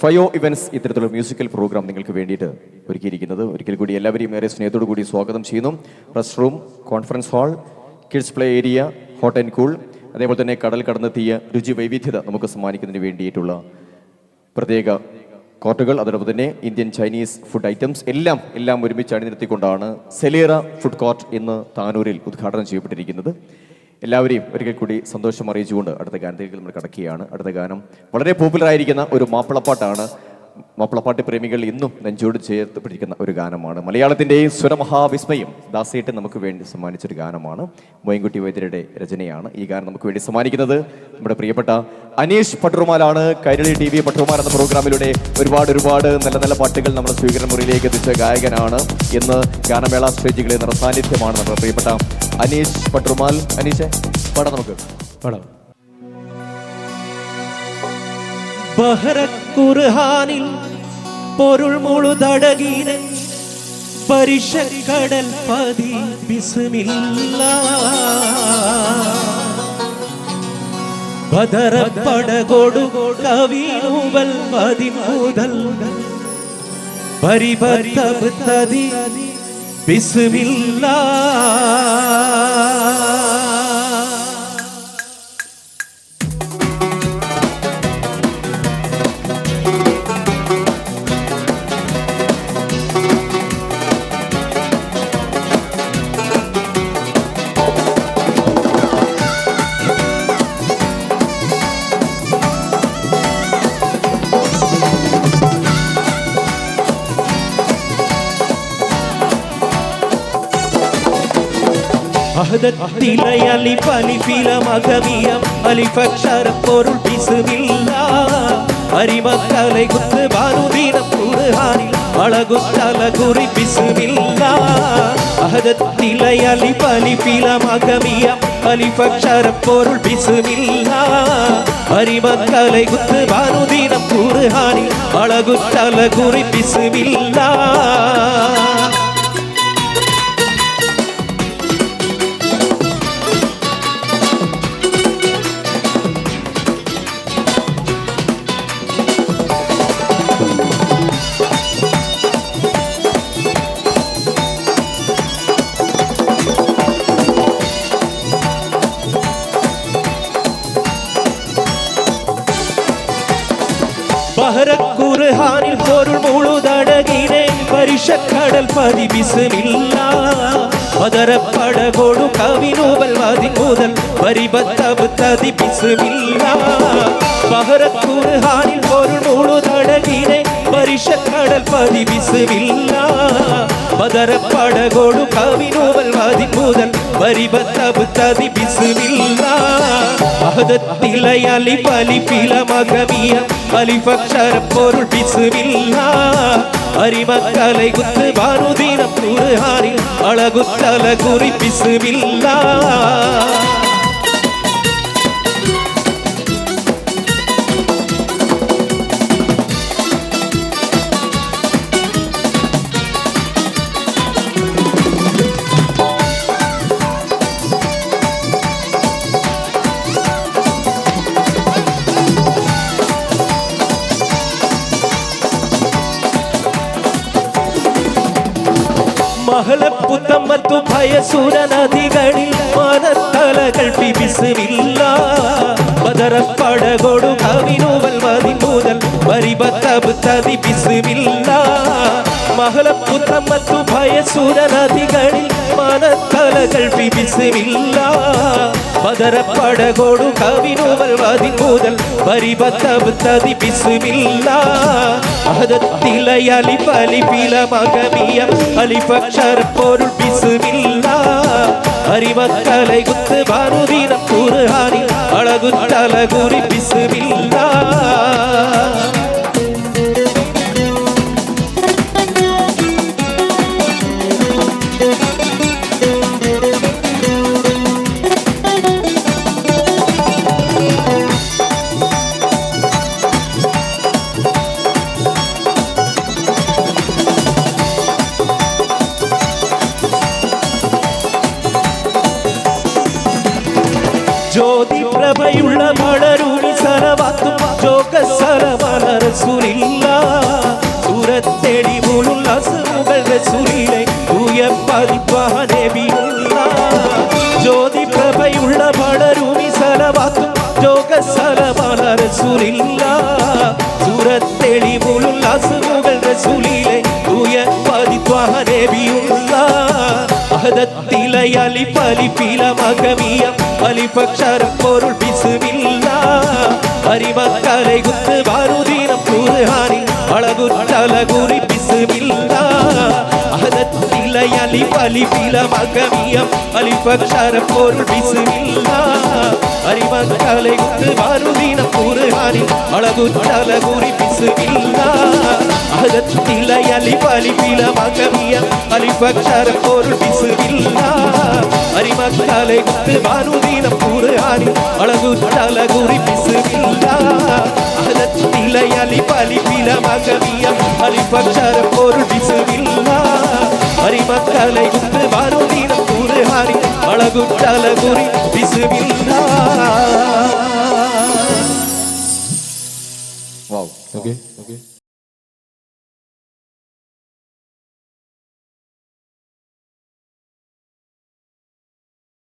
ഫയോ events ഇത്തരത്തിലുള്ള musical programme നിങ്ങൾക്ക് വേണ്ടിയിട്ട് ഒരുക്കിയിരിക്കുന്നത്. ഒരിക്കൽ കൂടി എല്ലാവരെയും ഏറെ സ്നേഹത്തോടു കൂടി സ്വാഗതം ചെയ്യുന്നു. Rest room, conference hall, kids play area, hot and cool, അതേപോലെ തന്നെ കടൽ കടന്നെത്തിയ രുചി വൈവിധ്യത നമുക്ക് സമ്മാനിക്കുന്നതിന് വേണ്ടിയിട്ടുള്ള പ്രത്യേക കോർട്ടുകൾ, അതോടൊപ്പം തന്നെ ഇന്ത്യൻ ചൈനീസ് ഫുഡ് ഐറ്റംസ് എല്ലാം ഒരുമിച്ച് അണിനിരത്തിക്കൊണ്ടാണ് സെലേറ ഫുഡ് കോർട്ട് ഇന്ന് താനൂരിൽ ഉദ്ഘാടനം ചെയ്യപ്പെട്ടിരിക്കുന്നത്. എല്ലാവരെയും ഒരിക്കൽ കൂടി സന്തോഷം അറിയിച്ചുകൊണ്ട് അടുത്ത ഗാനത്തിലേക്ക് നമ്മൾ കടക്കുകയാണ്. അടുത്ത ഗാനം വളരെ പോപ്പുലറായിരിക്കുന്ന ഒരു മാപ്പിളപ്പാട്ടാണ്. മാപ്പിളപ്പാട്ട് പ്രേമികൾ ഇന്നും നെഞ്ചോട് ചേർത്ത് പിടിക്കുന്ന ഒരു ഗാനമാണ്. മലയാളത്തിൻ്റെയും സ്വരമഹാവിസ്മയം ദാസേട്ടൻ നമുക്ക് വേണ്ടി സമ്മാനിച്ചൊരു ഗാനമാണ്. മോയിൻകുട്ടി വൈദ്യരുടെ രചനയാണ്. ഈ ഗാനം നമുക്ക് വേണ്ടി സമ്മാനിക്കുന്നത് നമ്മുടെ പ്രിയപ്പെട്ട അനീഷ് പട്ടുറുമാലാണ്. കൈരളി TV പട്ടുറുമാൽ എന്ന പ്രോഗ്രാമിലൂടെ ഒരുപാട് നല്ല പാട്ടുകൾ നമ്മുടെ സ്വീകരണ മുറിയിലേക്ക് എത്തിച്ച ഗായകനാണ്. ഇന്ന് ഗാനമേള സ്റ്റേജുകളിൽ നിറസാന്നിധ്യമാണ് നമ്മുടെ പ്രിയപ്പെട്ട അനീഷ് പട്ടുറുമാൽ. അനീഷെ പാടാം, നമുക്ക് പാടാം. ബഹ്റഖുർആനിൽ പൊരുൾ മുഴുതടകിന പരിശക്കടൽ പതി ബിസ്മില്ലാഹ് ബദറപ്പടകൊടു കവിനുവൽ മദിൻ മുതൽ പരിബത്തബതതി ബിസ്മില്ലാഹ്. അഹദത്തിലയലി പലിഫില മഗമിയം അലിഫക്ഷര പൊരുൾ ബിസ്മില്ലാഹ് അരിമക്കலை കുത്ത് ബാനുദീനം ഖുർആനിൽ അളകുത്തല കുറി ബിസ്മില്ലാഹ്. അഹദത്തിലയലി പലിഫില മഗമിയം അലിഫക്ഷര പൊരുൾ ബിസ്മില്ലാഹ് അരിമക്കலை കുത്ത് ബാനുദീനം ഖുർആനിൽ അളകുത്തല കുറി ബിസ്മില്ലാഹ്. ബഹ്റഖുർആനിൽ പൊരുൾ മുഴുതടകിനെ പരിശക്കടൽ പതി ബിസ്മില്ലാഹ് ബദറപ്പടകൊടു കവിനുവൽ മദിൻ മുതൽ പരിബത്തബതതി ബിസ്മില്ലാഹ്. ബഹ്റഖുർആനിൽ പൊരുൾ മുഴുതടകിനെ പരിശക്കടൽ പതി ബിസ്മില്ലാഹ് ബദറപ്പടകൊടു കവിനുവൽ മദിൻ മുതൽ പരിബത്തബതതി ബിസ്മില്ലാഹ്. അഹദത്തിലയലി പലിഫില മഗമിയ അലിഫക്ഷര പൊരുൾ ബിസ്മില്ലാഹ് അരിമക്കலை കുത്ത് ബാനുദീനം ഖുർആനിൽ അളകുത്തല കുറി ബിസ്മില്ലാഹ്. മഹലപ്പുത്തമ്മത്തു ഭയസുര നദികളിൽ മനത്തലകൾ ബിസ്മില്ലാഹ് ബദറപ്പടകൊടു കവിനുവൽ മദിൻ മുതൽ പരിബത്തബതതി ബിസ്മില്ലാഹ്. മഹലപ്പുത്തമ്മത്തു ഭയസുര നദികളിൽ മനത്തലകൾ ബിസ്മില്ലാഹ് ബദറപ്പടകൊടു കവിനുവൽ മദിൻ മുതൽ പരിബത്തബതതി ബിസ്മില്ലാഹ്. അഹദത്തിലയലി പലിഫില മഗമിയം അലിഫക്ഷര പൊരുൾ ബിസ്മില്ലാഹ് അരിമക്കலை കുത്ത് ബാനുദീനം ഖുർആനിൽ അളകുത്തല കുറി ബിസ്മില്ലാഹ്. ജ്യോതി പ്രഭയുള്ള മഴരൂരി സരവാത്തും ജോഗസരമലർ റസൂലില്ല സൂറത്തേടി മുഴുള്ള അസുമുകൾ റസൂലിലെ തൂയ പതിപ്പാഹ നബിയുള്ള ജ്യോതി പ്രഭയുള്ള പടരുമി സലവാത്തും ജോക സലമാല റസൂലില്ല സൂറത്തേടി മുഴുള്ള അസുമുകൾ റസൂലിലെ തൂയ പതിപ്പാഹ നബിയുള്ള അഹദത്തിലെ അലിഫ് അലിഫില മകമിയം അലിഫക്ഷരം പൊരുൾ ബിസ്മില്ല അരിമക്കലെ കുത്ത് ബാരുദീനം ഖുർആനിൽ അളകുറ്റലകുറി ബിസ്മില്ല അഹദത്തിലെ അലിഫ് അലിഫില മകമിയം അലിഫക്ഷരം പൊരുൾ ബിസ്മില്ല അരിമക്കലെ കുത്ത് ബാരുദീനം ഖുർആനിൽ അളകുറ്റലകുറി ബിസ്മില്ല അഹദത്തിലെ അലിഫ് അലിഫില മകമിയം അലിഫക്ഷരം പൊരുൾ ബിസ്മില്ല അരിമക്കലെ കുത്ത് ബാരുദീനം ഖുർആനിൽ അളകുറ്റലകുറി ബിസ്മില്ല അഹദത്തിലെ അലിഫ് അലിഫില മകമിയം അലിഫക്ഷരം പൊരുൾ ബിസ്മില്ല അരിമക്കലെ കുത്ത് ബാരുദീനം ഖുർആനിൽ അളകുറ്റലകുറി ബിസ്മില്ല